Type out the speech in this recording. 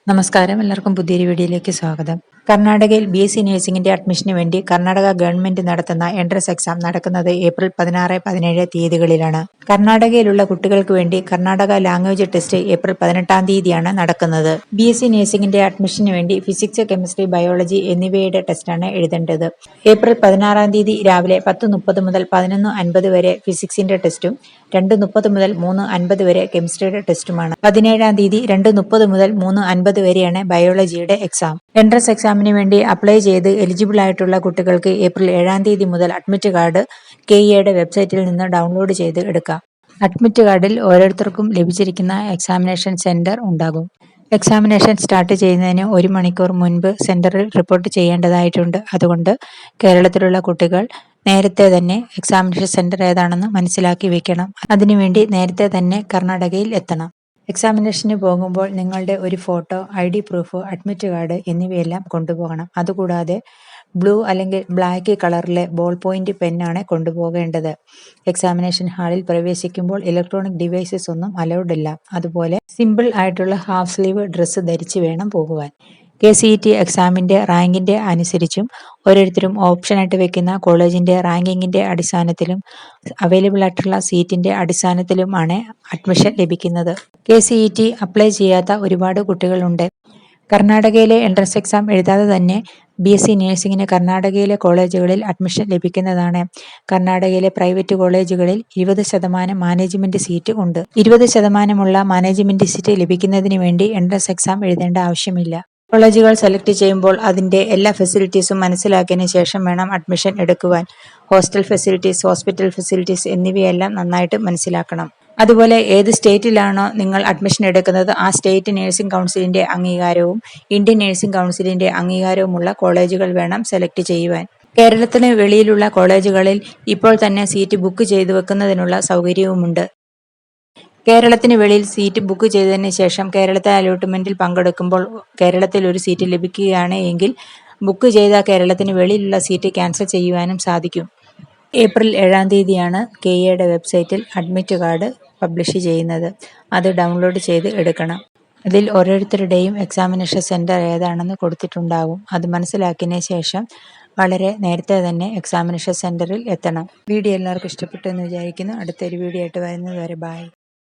നമസ്കാരം, എല്ലാവർക്കും പുതിയൊരു വീഡിയോയിലേക്ക് സ്വാഗതം. കർണാടകയിൽ BSc നഴ്സിംഗിന്റെ അഡ്മിഷന് വേണ്ടി കർണാടക ഗവൺമെന്റ് നടത്തുന്ന എൻട്രൻസ് എക്സാം നടക്കുന്നത് ഏപ്രിൽ 16, 17 തീയതികളിലാണ്. കർണാടകയിലുള്ള കുട്ടികൾക്ക് വേണ്ടി കർണാടക ലാംഗ്വേജ് ടെസ്റ്റ് ഏപ്രിൽ 18 തീയതിയാണ് നടക്കുന്നത്. BSc നഴ്സിംഗിന്റെ അഡ്മിഷന് വേണ്ടി ഫിസിക്സ്, കെമിസ്ട്രി, ബയോളജി എന്നിവയുടെ ടെസ്റ്റാണ് എഴുതേണ്ടത്. ഏപ്രിൽ 16 തീയതി രാവിലെ 10:30 മുതൽ 11:50 വരെ ഫിസിക്സിന്റെ ടെസ്റ്റും 2:30 മുതൽ 3:50 വരെ കെമിസ്ട്രിയുടെ ടെസ്റ്റുമാണ്. 17 തീയതി 2:30 മുതൽ 3:50 വരെയാണ് ബയോളജിയുടെ എക്സാം. എൻട്രൻസ് എക്സാമിന് വേണ്ടി അപ്ലൈ ചെയ്ത് എലിജിബിൾ ആയിട്ടുള്ള കുട്ടികൾക്ക് ഏപ്രിൽ 7 തീയതി മുതൽ അഡ്മിറ്റ് കാർഡ് KEയുടെ വെബ്സൈറ്റിൽ നിന്ന് ഡൗൺലോഡ് ചെയ്ത് എടുക്കാം. അഡ്മിറ്റ് കാർഡിൽ ഓരോരുത്തർക്കും ലഭിച്ചിരിക്കുന്ന എക്സാമിനേഷൻ സെന്റർ ഉണ്ടാകും. എക്സാമിനേഷൻ സ്റ്റാർട്ട് ചെയ്യുന്നതിന് 1 മണിക്കൂർ മുൻപ് സെന്ററിൽ റിപ്പോർട്ട് ചെയ്യേണ്ടതായിട്ടുണ്ട്. അതുകൊണ്ട് കേരളത്തിലുള്ള കുട്ടികൾ നേരത്തെ തന്നെ എക്സാമിനേഷൻ സെന്റർ ഏതാണെന്ന് മനസ്സിലാക്കി വെക്കണം. അതിനുവേണ്ടി നേരത്തെ തന്നെ കർണാടകയിൽ എത്തണം. എക്സാമിനേഷന് പോകുമ്പോൾ നിങ്ങളുടെ ഒരു photo, ID proof, admit card എന്നിവയെല്ലാം കൊണ്ടുപോകണം. അതുകൂടാതെ ബ്ലൂ അല്ലെങ്കിൽ ബ്ലാക്ക് കളറിലെ ബോൾ പോയിന്റ് പെന്നാണ് കൊണ്ടുപോകേണ്ടത്. എക്സാമിനേഷൻ ഹാളിൽ പ്രവേശിക്കുമ്പോൾ ഇലക്ട്രോണിക് ഡിവൈസസ് ഒന്നും അലൗഡ് അല്ല. അതുപോലെ സിമ്പിൾ ആയിട്ടുള്ള ഹാഫ് സ്ലീവ് ഡ്രസ്സ് ധരിച്ച് വേണം പോകുവാൻ. KCET എക്സാമിന്റെ റാങ്കിന്റെ അനുസരിച്ചും ഓരോരുത്തരും ഓപ്ഷനായിട്ട് വെക്കുന്ന കോളേജിന്റെ റാങ്കിങ്ങിന്റെ അടിസ്ഥാനത്തിലും അവൈലബിൾ ആയിട്ടുള്ള സീറ്റിന്റെ അടിസ്ഥാനത്തിലുമാണ് അഡ്മിഷൻ ലഭിക്കുന്നത്. KCET അപ്ലൈ ചെയ്യാത്ത ഒരുപാട് കുട്ടികളുണ്ട്. കർണാടകയിലെ എൻട്രൻസ് എക്സാം എഴുതാതെ തന്നെ BSc നഴ്സിംഗിന് കർണാടകയിലെ കോളേജുകളിൽ അഡ്മിഷൻ ലഭിക്കുന്നതാണ്. കർണാടകയിലെ പ്രൈവറ്റ് കോളേജുകളിൽ 20% മാനേജ്മെന്റ് സീറ്റ് ഉണ്ട്. 20% മാനേജ്മെന്റ് സീറ്റ് ലഭിക്കുന്നതിന് വേണ്ടി എൻട്രൻസ് എക്സാം എഴുതേണ്ട ആവശ്യമില്ല. കോളേജുകൾ സെലക്ട് ചെയ്യുമ്പോൾ അതിന്റെ എല്ലാ ഫെസിലിറ്റീസും മനസ്സിലാക്കിയതിനു ശേഷം വേണം അഡ്മിഷൻ എടുക്കുവാൻ. ഹോസ്റ്റൽ ഫെസിലിറ്റീസ്, ഹോസ്പിറ്റൽ ഫെസിലിറ്റീസ് എന്നിവയെല്ലാം നന്നായിട്ട് മനസ്സിലാക്കണം. അതുപോലെ ഏത് സ്റ്റേറ്റിലാണോ നിങ്ങൾ അഡ്മിഷൻ എടുക്കുന്നത് ആ സ്റ്റേറ്റ് നഴ്സിംഗ് കൗൺസിലിന്റെ അംഗീകാരവും ഇന്ത്യൻ നഴ്സിംഗ് കൗൺസിലിന്റെ അംഗീകാരവുമുള്ള കോളേജുകൾ വേണം സെലക്ട് ചെയ്യുവാൻ. കേരളത്തിന് വെളിയിലുള്ള കോളേജുകളിൽ ഇപ്പോൾ തന്നെ സീറ്റ് ബുക്ക് ചെയ്തു വെക്കുന്നതിനുള്ള സൗകര്യവുമുണ്ട്. കേരളത്തിന് വെളിയിൽ സീറ്റ് ബുക്ക് ചെയ്തതിന് ശേഷം കേരളത്തിലെ അലോട്ട്മെന്റിൽ പങ്കെടുക്കുമ്പോൾ കേരളത്തിൽ ഒരു സീറ്റ് ലഭിക്കുകയാണ് എങ്കിൽ ബുക്ക് ചെയ്ത കേരളത്തിന് വെളിയിലുള്ള സീറ്റ് ക്യാൻസൽ ചെയ്യുവാനും സാധിക്കും. ഏപ്രിൽ 7 തീയതിയാണ് KEയുടെ വെബ്സൈറ്റിൽ അഡ്മിറ്റ് കാർഡ് പബ്ലിഷ് ചെയ്യുന്നത്. അത് ഡൗൺലോഡ് ചെയ്ത് എടുക്കണം. അതിൽ ഓരോരുത്തരുടെയും എക്സാമിനേഷൻ സെന്റർ ഏതാണെന്ന് കൊടുത്തിട്ടുണ്ടാകും. അത് മനസ്സിലാക്കിയതിന് ശേഷം വളരെ നേരത്തെ തന്നെ എക്സാമിനേഷൻ സെന്ററിൽ എത്തണം. വീഡിയോ എല്ലാവർക്കും ഇഷ്ടപ്പെട്ടു എന്ന് വിചാരിക്കുന്നു. അടുത്തൊരു വീഡിയോ ആയിട്ട് വരുന്നത് വരെ ബൈ.